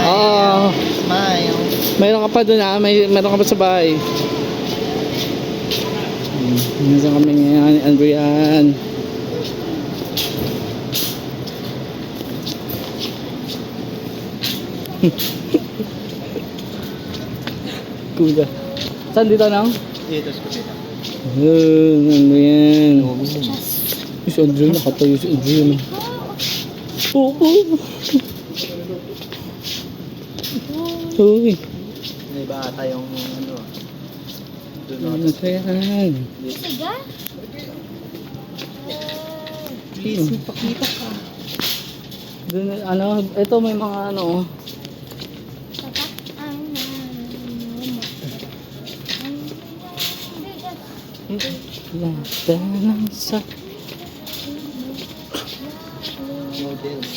Oo. Smile. Mayroon ka pa doon mayroon ka pa sa bahay. Nasaan kami ngayon, Adrian? Kuda. Saan dito nang? Dito sa kapila. Adrian. Si Adrian, nakatayo si Adrian. Oo. Uy. May bata yung ano. Ano yan? Siga? Please, magpakita ka. Doon, ano, ito may mga ano. Tatak ang Lata ng sa... Noodles.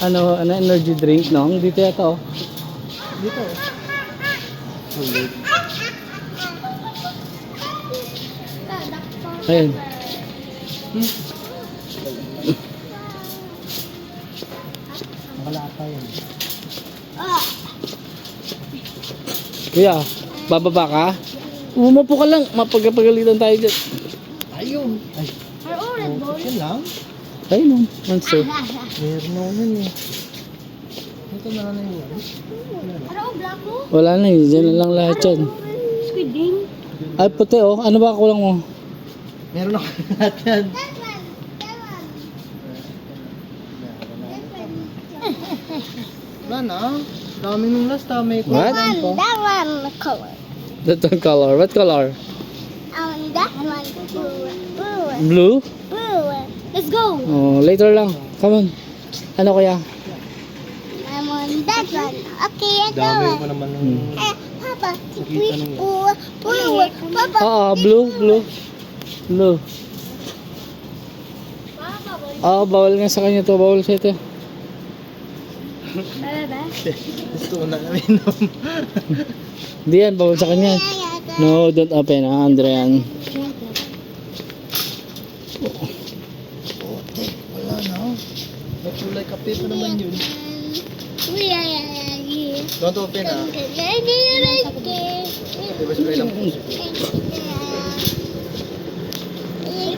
Ano, energy drink, no? Dito yata, oh. Dito. Sulit. Ayun. Nakalata yun. Kuya, bababa ka? Umupo ka lang, mapagpagalitan tayo dyan. Ayun. Ay, okay lang. Ayun, oh, monster. Meron na yun eh. Ito na lang yun. Ano, black mo? Wala na eh, dyan na lang lahat yan. Squid game? Ay, puti, oh. Ano ba kulang mo? Meron ako lahat yan. Wala na. Dami nung last ah. May What? kulang pa. That one color. That one color. What color? That one blue. Blue? Blue. Let's go. Oh, later lang. Come on. Ano kaya? I'm on that one. Okay, I go. Dami pa naman nung... Papa, Nakita nung... blue. Papa. Oo, blue, blue. Blue. Oo, bawal nga sa kanya to. Bawal sa ito. Gusto ko na kami nom. Hindi yan, bawal sa kanya. No, don't open, ha, Andrean. Ote, wala na. May kulay kape pa naman yun. Don't open ah. Diba spray lang po.